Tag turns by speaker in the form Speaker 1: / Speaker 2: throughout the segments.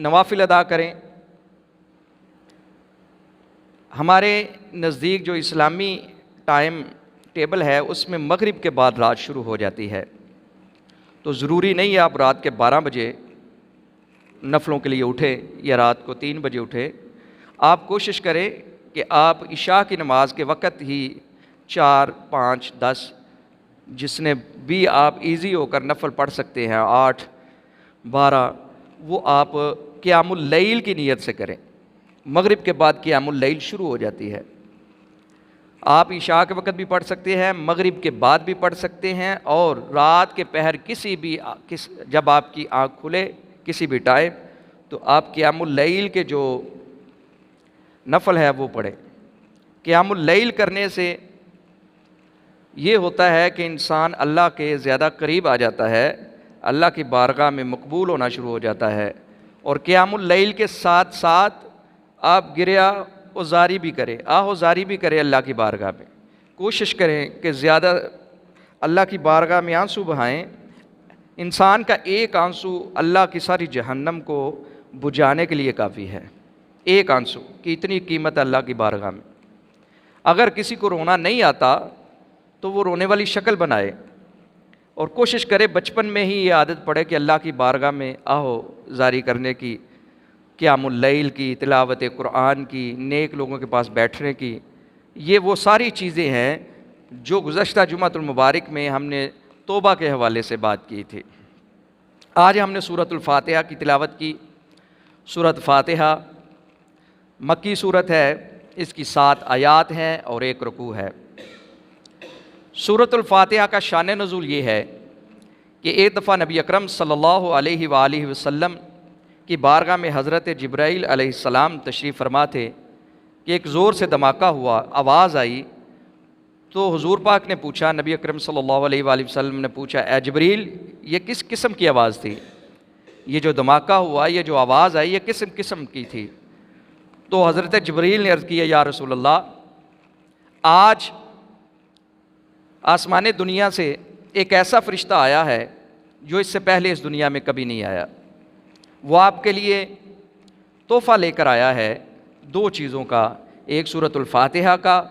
Speaker 1: نوافل ادا کریں۔ ہمارے نزدیک جو اسلامی ٹائم ٹیبل ہے اس میں مغرب کے بعد رات شروع ہو جاتی ہے، تو ضروری نہیں ہے آپ رات کے 12 بجے نفلوں کے لیے اٹھیں یا رات کو 3 بجے اٹھیں۔ آپ کوشش کریں کہ آپ عشاء کی نماز کے وقت ہی 4، 5، 10 جس نے بھی آپ ایزی ہو کر نفل پڑھ سکتے ہیں، 8، 12، وہ آپ قیام اللیل کی نیت سے کریں۔ مغرب کے بعد قیام اللیل شروع ہو جاتی ہے۔ آپ عشاء کے وقت بھی پڑھ سکتے ہیں، مغرب کے بعد بھی پڑھ سکتے ہیں، اور رات کے پہر جب آپ کی آنکھ کھلے کسی بھی ٹائم تو آپ قیام اللیل کے جو نفل ہے وہ پڑھیں۔ قیام اللیل کرنے سے یہ ہوتا ہے کہ انسان اللہ کے زیادہ قریب آ جاتا ہے، اللہ کی بارگاہ میں مقبول ہونا شروع ہو جاتا ہے۔ اور قیام اللیل کے ساتھ ساتھ آپ گریہ وزاری بھی کریں، وزاری بھی کریں اللہ کی بارگاہ میں۔ کوشش کریں کہ زیادہ اللہ کی بارگاہ میں آنسو بہائیں۔ انسان کا ایک آنسو اللہ کی ساری جہنم کو بجھانے کے لیے کافی ہے۔ ایک آنسو کی اتنی قیمت ہے اللہ کی بارگاہ میں۔ اگر کسی کو رونا نہیں آتا تو وہ رونے والی شکل بنائے، اور کوشش کرے بچپن میں ہی یہ عادت پڑے کہ اللہ کی بارگاہ میں زاری کرنے کی، قیام اللیل کی، تلاوت قرآن کی، نیک لوگوں کے پاس بیٹھنے کی۔ یہ وہ ساری چیزیں ہیں جو گزشتہ جمعۃ المبارک میں ہم نے توبہ کے حوالے سے بات کی تھی۔ آج ہم نے سورۃ الفاتحہ کی تلاوت کی۔ سورۃ فاتحہ مکی سورت ہے، اس کی 7 آیات ہیں اور 1 رکوع ہے۔ سورۃ الفاتحہ کا شان نزول یہ ہے کہ ایک دفعہ نبی اکرم صلی اللہ علیہ وآلہ وسلم کی بارگاہ میں حضرت جبرائیل علیہ السلام تشریف فرما تھے کہ ایک زور سے دھماکہ ہوا، آواز آئی، تو حضور پاک نے پوچھا، نبی اکرم صلی اللہ علیہ وآلہ وسلم نے پوچھا، اے جبریل یہ کس قسم کی آواز تھی؟ یہ جو دھماکہ ہوا، یہ جو آواز آئی، یہ کس قسم کی تھی؟ تو حضرت جبریل نے عرض کیا، یا رسول اللہ، آج آسمان دنیا سے ایک ایسا فرشتہ آیا ہے جو اس سے پہلے اس دنیا میں کبھی نہیں آیا۔ وہ آپ کے لیے تحفہ لے کر آیا ہے 2 چیزوں کا، ایک سورۃ الفاتحہ کا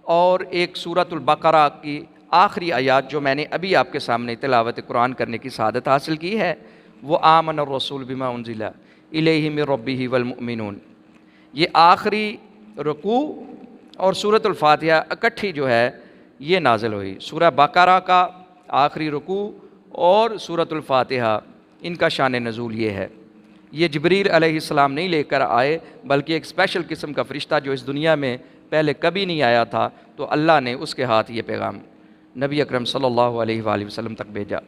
Speaker 1: اور ایک سورۃ البقرہ کی آخری آیات جو میں نے ابھی آپ کے سامنے تلاوت قرآن کرنے کی سعادت حاصل کی ہے، وہ آمن الرسول بما انزل الیہ من ربہ والمؤمنون۔ یہ آخری رکوع اور سورۃ الفاتحہ اکٹھی جو ہے یہ نازل ہوئی۔ سورہ بقرہ کا آخری رکوع اور سورۃ الفاتحہ، ان کا شان نزول یہ ہے۔ یہ جبریل علیہ السلام نہیں لے کر آئے، بلکہ ایک اسپیشل قسم کا فرشتہ جو اس دنیا میں پہلے کبھی نہیں آیا تھا، تو اللہ نے اس کے ہاتھ یہ پیغام نبی اکرم صلی اللہ علیہ وآلہ وسلم تک بھیجا۔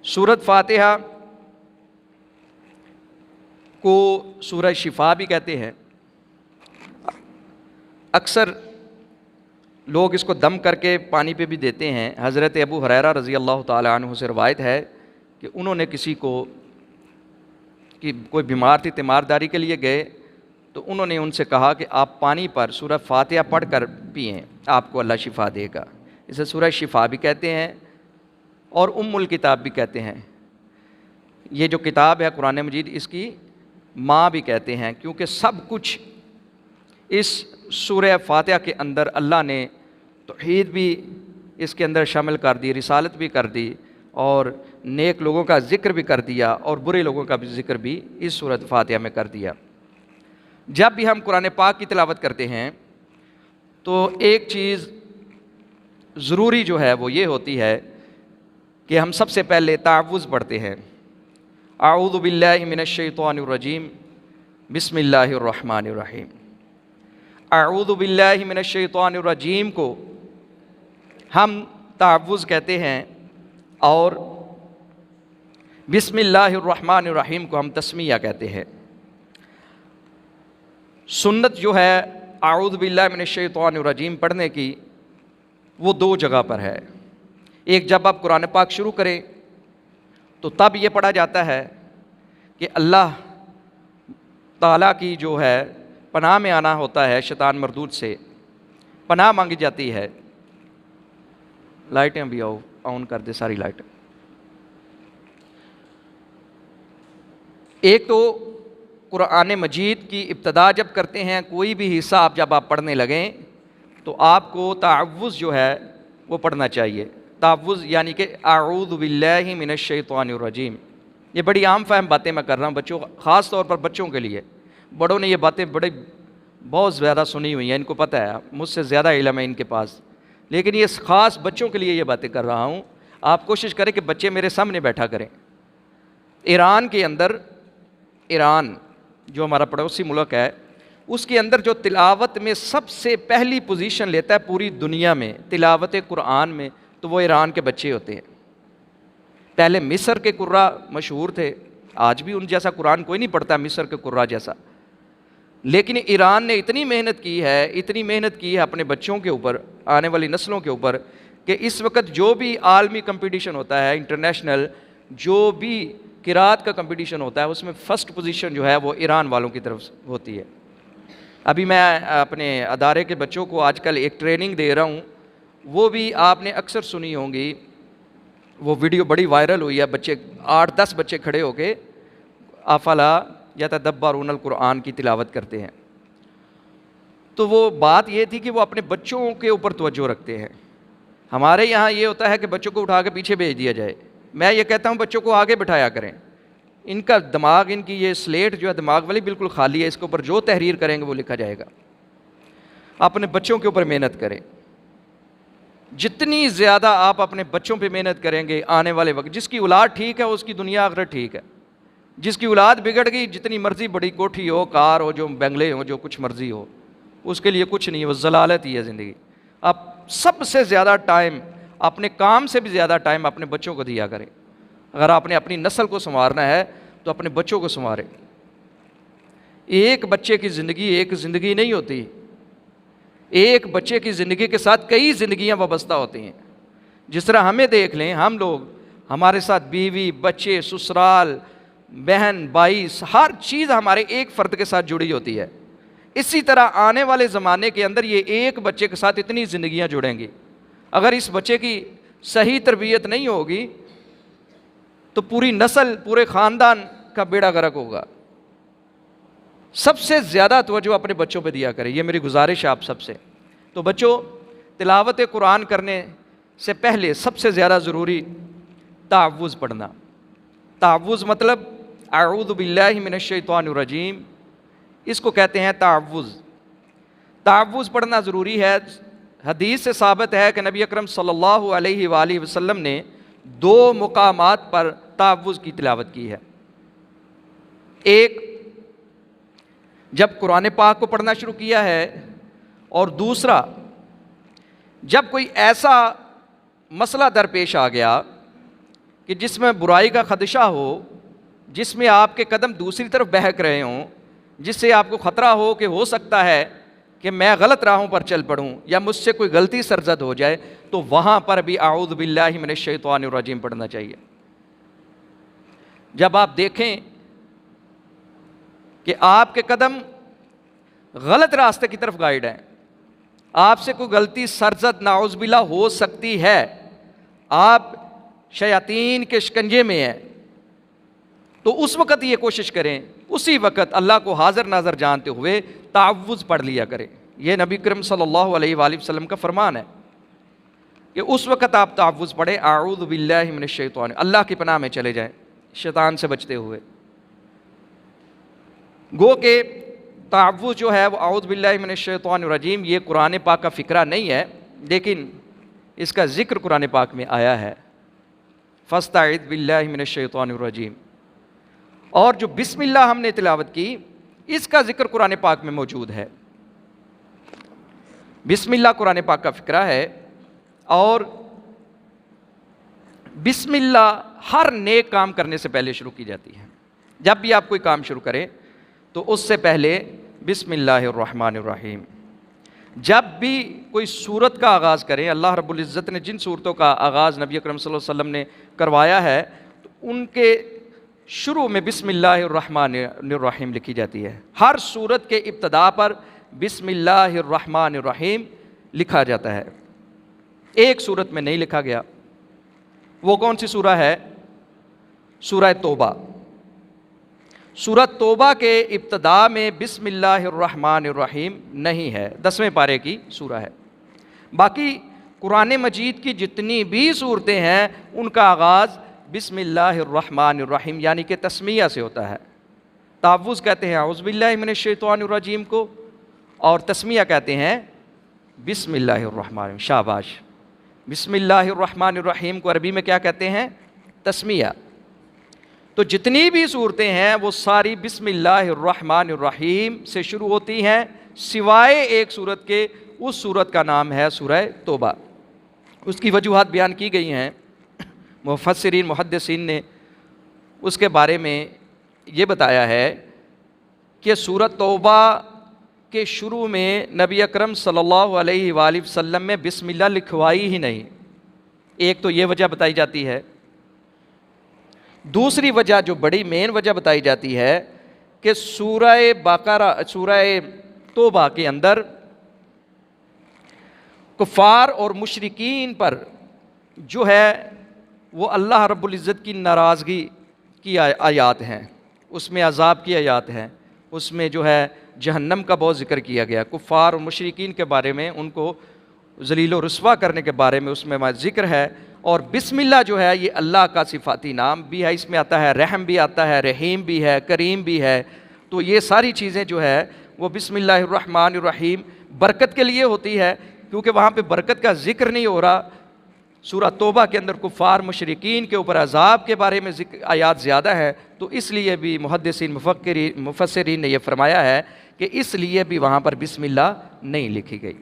Speaker 1: سورۃ فاتحہ کو سورہ شفا بھی کہتے ہیں۔ اکثر لوگ اس کو دم کر کے پانی پہ بھی دیتے ہیں۔ حضرت ابو ہریرہ رضی اللہ تعالی عنہ سے روایت ہے کہ انہوں نے کسی کو کہ کوئی بیمار تھی، تیمارداری کے لیے گئے، تو انہوں نے ان سے کہا کہ آپ پانی پر سورہ فاتحہ پڑھ کر پئیں، آپ کو اللہ شفا دے گا۔ اسے سورہ شفا بھی کہتے ہیں اور الکتاب بھی کہتے ہیں۔ یہ جو کتاب ہے قرآن مجید، اس کی ماں بھی کہتے ہیں، کیونکہ سب کچھ اس سورہ فاتحہ کے اندر اللہ نے توحید بھی اس کے اندر شامل کر دی، رسالت بھی کر دی، اور نیک لوگوں کا ذکر بھی کر دیا، اور برے لوگوں کا بھی ذکر بھی اس سورۃ فاتحہ میں کر دیا۔ جب بھی ہم قرآن پاک کی تلاوت کرتے ہیں تو ایک چیز ضروری جو ہے وہ یہ ہوتی ہے کہ ہم سب سے پہلے تعوذ پڑھتے ہیں۔ اعوذ باللہ من الشیطان الرجیم، بسم اللہ الرحمن الرحیم۔ اعوذ باللہ من الشیطان الرجیم کو ہم تعوذ کہتے ہیں، اور بسم اللہ الرحمن الرحیم کو ہم تسمیہ کہتے ہیں۔ سنت جو ہے اعوذ باللہ من الشیطان الرجیم پڑھنے کی، وہ 2 جگہ پر ہے۔ ایک جب آپ قرآن پاک شروع کریں تو تب یہ پڑھا جاتا ہے کہ اللہ تعالیٰ کی جو ہے پناہ میں آنا ہوتا ہے، شیطان مردود سے پناہ مانگی جاتی ہے۔ لائٹیں بھی آن کر دے، ساری لائٹیں۔ ایک تو قرآن مجید کی ابتدا جب کرتے ہیں، کوئی بھی حصہ جب آپ پڑھنے لگیں تو آپ کو تعوذ جو ہے وہ پڑھنا چاہیے۔ تعوذ یعنی کہ اعوذ باللہ من الشیطان الرجیم۔ یہ بڑی عام فہم باتیں میں کر رہا ہوں بچوں، خاص طور پر بچوں کے لیے۔ بڑوں نے یہ باتیں بہت زیادہ سنی ہوئی ہیں، ان کو پتہ ہے، مجھ سے زیادہ علم ہے ان کے پاس، لیکن یہ خاص بچوں کے لیے یہ باتیں کر رہا ہوں۔ آپ کوشش کریں کہ بچے میرے سامنے بیٹھا کریں۔ ایران کے اندر، ایران جو ہمارا پڑوسی ملک ہے، اس کے اندر جو تلاوت میں سب سے پہلی پوزیشن لیتا ہے پوری دنیا میں تلاوت قرآن میں، تو وہ ایران کے بچے ہوتے ہیں۔ پہلے مصر کے قراء مشہور تھے، آج بھی ان جیسا قرآن کوئی نہیں پڑھتا مصر کے قراء جیسا، لیکن ایران نے اتنی محنت کی ہے اپنے بچوں کے اوپر، آنے والی نسلوں کے اوپر، کہ اس وقت جو بھی عالمی کمپٹیشن ہوتا ہے، انٹرنیشنل جو بھی قراءت کا کمپٹیشن ہوتا ہے، اس میں فرسٹ پوزیشن جو ہے وہ ایران والوں کی طرف ہوتی ہے۔ ابھی میں اپنے ادارے کے بچوں کو آج کل ایک ٹریننگ دے رہا ہوں، وہ بھی آپ نے اکثر سنی ہوں گی، وہ ویڈیو بڑی وائرل ہوئی ہے، بچے 8-10 بچے کھڑے ہو کے افلا یتدبرون القرآن کی تلاوت کرتے ہیں۔ تو وہ بات یہ تھی کہ وہ اپنے بچوں کے اوپر توجہ رکھتے ہیں۔ ہمارے یہاں یہ ہوتا ہے کہ بچوں کو اٹھا کے پیچھے بھیج دیا جائے۔ میں یہ کہتا ہوں بچوں کو آگے بٹھایا کریں، ان کا دماغ، ان کی یہ سلیٹ جو ہے دماغ والی بالکل خالی ہے، اس کے اوپر جو تحریر کریں گے وہ لکھا جائے گا۔ اپنے بچوں کے اوپر محنت کریں، جتنی زیادہ آپ اپنے بچوں پہ محنت کریں گے آنے والے وقت، جس کی اولاد ٹھیک ہے اس کی دنیا آخرت ٹھیک ہے، جس کی اولاد بگڑ گئی، جتنی مرضی بڑی کوٹھی ہو، کار ہو، جو بنگلے ہو، جو کچھ مرضی ہو، اس کے لیے کچھ نہیں ہے، وہ ضلالت ہی ہے زندگی۔ آپ سب سے زیادہ ٹائم، اپنے کام سے بھی زیادہ ٹائم اپنے بچوں کو دیا کریں۔ اگر آپ نے اپنی نسل کو سنوارنا ہے تو اپنے بچوں کو سنواریں۔ ایک بچے کی زندگی ایک زندگی نہیں ہوتی، ایک بچے کی زندگی کے ساتھ کئی زندگیاں وابستہ ہوتی ہیں۔ جس طرح ہمیں دیکھ لیں، ہم لوگ، ہمارے ساتھ بیوی، بچے، سسرال، بہن، بھائی، ہر چیز ہمارے ایک فرد کے ساتھ جڑی ہوتی ہے۔ اسی طرح آنے والے زمانے کے اندر یہ ایک بچے کے ساتھ اتنی زندگیاں جڑیں گی۔ اگر اس بچے کی صحیح تربیت نہیں ہوگی تو پوری نسل، پورے خاندان کا بیڑا غرق ہوگا۔ سب سے زیادہ توجہ اپنے بچوں پہ دیا کریں، یہ میری گزارش ہے آپ سب سے۔ تو بچوں، تلاوت قرآن کرنے سے پہلے سب سے زیادہ ضروری تعوذ پڑھنا۔ تعوذ مطلب اعوذ باللہ من الشیطان الرجیم، اس کو کہتے ہیں تعوذ۔ تعوذ پڑھنا ضروری ہے۔ حدیث سے ثابت ہے کہ نبی اکرم صلی اللہ علیہ وآلہ وسلم نے 2 مقامات پر تعوذ کی تلاوت کی ہے۔ ایک جب قرآن پاک کو پڑھنا شروع کیا ہے، اور دوسرا جب کوئی ایسا مسئلہ درپیش آ گیا کہ جس میں برائی کا خدشہ ہو، جس میں آپ کے قدم دوسری طرف بہک رہے ہوں، جس سے آپ کو خطرہ ہو کہ ہو سکتا ہے کہ میں غلط راہوں پر چل پڑوں یا مجھ سے کوئی غلطی سرزد ہو جائے، تو وہاں پر بھی اعوذ باللہ من الشیطان الرجیم پڑھنا چاہیے۔ جب آپ دیکھیں کہ آپ کے قدم غلط راستے کی طرف گائیڈ ہیں، آپ سے کوئی غلطی سرزد نعوذ باللہ ہو سکتی ہے، آپ شیاطین کے شکنجے میں ہیں، تو اس وقت یہ کوشش کریں، اسی وقت اللہ کو حاضر ناظر جانتے ہوئے تعوذ پڑھ لیا کریں۔ یہ نبی کریم صلی اللہ علیہ وآلہ وسلم کا فرمان ہے کہ اس وقت آپ تعوذ پڑھیں، اعوذ باللہ من الشیطان، اللہ کی پناہ میں چلے جائیں شیطان سے بچتے ہوئے۔ گو کہ تعوذ جو ہے وہ اعوذ باللہ من الشیطان الرجیم، یہ قرآن پاک کا فقرہ نہیں ہے، لیکن اس کا ذکر قرآن پاک میں آیا ہے، فاستعذ باللہ من الشیطان الرجیم۔ اور جو بسم اللہ ہم نے تلاوت کی، اس کا ذکر قرآن پاک میں موجود ہے۔ بسم اللہ قرآن پاک کا فقرہ ہے، اور بسم اللہ ہر نیک کام کرنے سے پہلے شروع کی جاتی ہے۔ جب بھی آپ کوئی کام شروع کریں تو اس سے پہلے بسم اللہ الرحمن الرحیم۔ جب بھی کوئی سورت کا آغاز کریں، اللہ رب العزت نے جن سورتوں کا آغاز نبی اکرم صلی اللہ علیہ وسلم نے کروایا ہے، تو ان کے شروع میں بسم اللہ الرحمن الرحیم لکھی جاتی ہے۔ ہر سورت کے ابتدا پر بسم اللہ الرحمن الرحیم لکھا جاتا ہے۔ ایک سورت میں نہیں لکھا گیا، وہ کون سی سورہ ہے؟ سورہ توبہ۔ سورۃ توبہ کے ابتدا میں بسم اللہ الرحمن الرحیم نہیں ہے، 10ویں پارے کی سورہ ہے۔ باقی قرآن مجید کی جتنی بھی صورتیں ہیں ان کا آغاز بسم اللہ الرحمن الرحیم یعنی کہ تسمیہ سے ہوتا ہے۔ تعوذ کہتے ہیں اعوذ باللہ من الشیطان الرجیم کو، اور تسمیہ کہتے ہیں بسم اللہ الرحمن الرحیم۔ شاباش! بسم اللہ الرحمن الرحیم کو عربی میں کیا کہتے ہیں؟ تسمیہ۔ تو جتنی بھی صورتیں ہیں وہ ساری بسم اللہ الرحمن الرحیم سے شروع ہوتی ہیں، سوائے ایک صورت کے، اس صورت کا نام ہے سورہ توبہ۔ اس کی وجوہات بیان کی گئی ہیں، مفسرین محدثین نے اس کے بارے میں یہ بتایا ہے کہ سورۃ توبہ کے شروع میں نبی اکرم صلی اللہ علیہ وآلہ وسلم میں بسم اللہ لکھوائی ہی نہیں۔ ایک تو یہ وجہ بتائی جاتی ہے۔ دوسری وجہ جو بڑی مین وجہ بتائی جاتی ہے کہ سورہ توبہ کے اندر کفار اور مشرکین پر جو ہے وہ اللہ رب العزت کی ناراضگی کی آیات ہیں، اس میں عذاب کی آیات ہیں، اس میں جو ہے جہنم کا بہت ذکر کیا گیا، کفار اور مشرکین کے بارے میں، ان کو ذلیل و رسوا کرنے کے بارے میں اس میں ذکر ہے۔ اور بسم اللہ جو ہے یہ اللہ کا صفاتی نام بھی ہے، اس میں آتا ہے رحم بھی آتا ہے، رحیم بھی ہے، کریم بھی ہے۔ تو یہ ساری چیزیں جو ہے وہ بسم اللہ الرحمن الرحیم برکت کے لیے ہوتی ہے، کیونکہ وہاں پہ برکت کا ذکر نہیں ہو رہا۔ سورہ توبہ کے اندر کفار مشرکین کے اوپر عذاب کے بارے میں آیات زیادہ ہے، تو اس لیے بھی محدثین مفسرین نے یہ فرمایا ہے کہ اس لیے بھی وہاں پر بسم اللہ نہیں لکھی گئی۔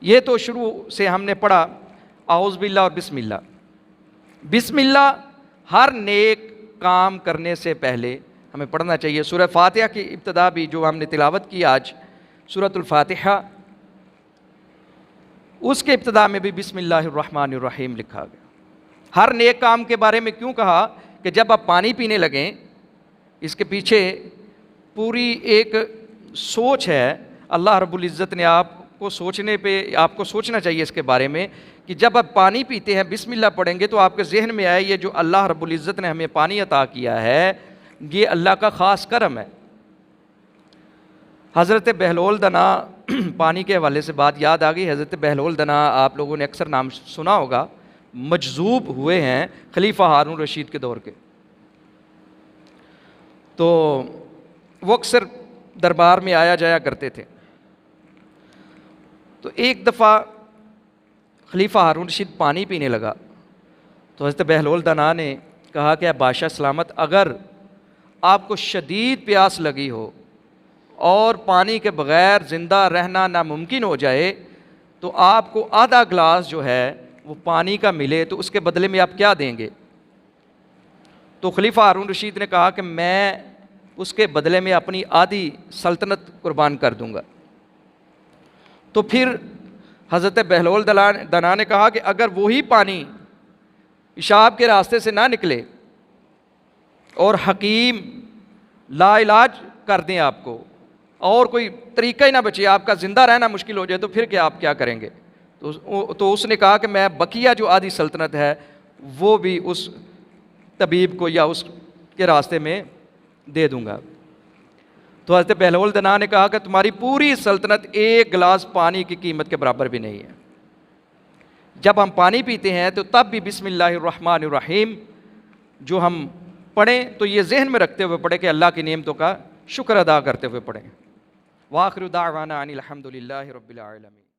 Speaker 1: یہ تو شروع سے ہم نے پڑھا اعوذ باللہ اور بسم اللہ۔ بسم اللہ ہر نیک کام کرنے سے پہلے ہمیں پڑھنا چاہیے۔ سورہ فاتحہ کی ابتدا بھی جو ہم نے تلاوت کی آج، سورۃ الفاتحہ، اس کے ابتدا میں بھی بسم اللہ الرحمن الرحیم لکھا گیا۔ ہر نیک کام کے بارے میں کیوں کہا کہ جب آپ پانی پینے لگیں، اس کے پیچھے پوری ایک سوچ ہے۔ اللہ رب العزت نے آپ کو سوچنا چاہیے اس کے بارے میں کہ جب آپ پانی پیتے ہیں بسم اللہ پڑھیں گے تو آپ کے ذہن میں آئے یہ جو اللہ رب العزت نے ہمیں پانی عطا کیا ہے یہ اللہ کا خاص کرم ہے۔ حضرت بہلول دنا پانی کے حوالے سے بات یاد آ گئی۔ حضرت بہلول دنا آپ لوگوں نے اکثر نام سنا ہوگا، مجذوب ہوئے ہیں خلیفہ ہارون رشید کے دور کے۔ تو وہ اکثر دربار میں آیا جایا کرتے تھے۔ تو ایک دفعہ خلیفہ ہارون رشید پانی پینے لگا تو حضرت بہلول دنا نے کہا کہ بادشاہ سلامت، اگر آپ کو شدید پیاس لگی ہو اور پانی کے بغیر زندہ رہنا ناممکن ہو جائے تو آپ کو آدھا گلاس جو ہے وہ پانی کا ملے تو اس کے بدلے میں آپ کیا دیں گے؟ تو خلیفہ ہارون رشید نے کہا کہ میں اس کے بدلے میں اپنی آدھی سلطنت قربان کر دوں گا۔ تو پھر حضرت بہلول دنا نے کہا کہ اگر وہی پانی پیشاب کے راستے سے نہ نکلے اور حکیم لا علاج کر دیں آپ کو اور کوئی طریقہ ہی نہ بچے، آپ کا زندہ رہنا مشکل ہو جائے تو پھر کیا آپ کیا کریں گے؟ تو اس نے کہا کہ میں بقیہ جو آدھی سلطنت ہے وہ بھی اس طبیب کو یا اس کے راستے میں دے دوں گا۔ تو حضرت بہلول دنا نے کہا کہ تمہاری پوری سلطنت ایک گلاس پانی کی قیمت کے برابر بھی نہیں ہے۔ جب ہم پانی پیتے ہیں تو تب بھی بسم اللہ الرحمن الرحیم جو ہم پڑھیں تو یہ ذہن میں رکھتے ہوئے پڑھیں کہ اللہ کی نعمتوں کا شکر ادا کرتے ہوئے پڑھیں۔ وآخر دعوانا ان الحمد للہ رب العالمین۔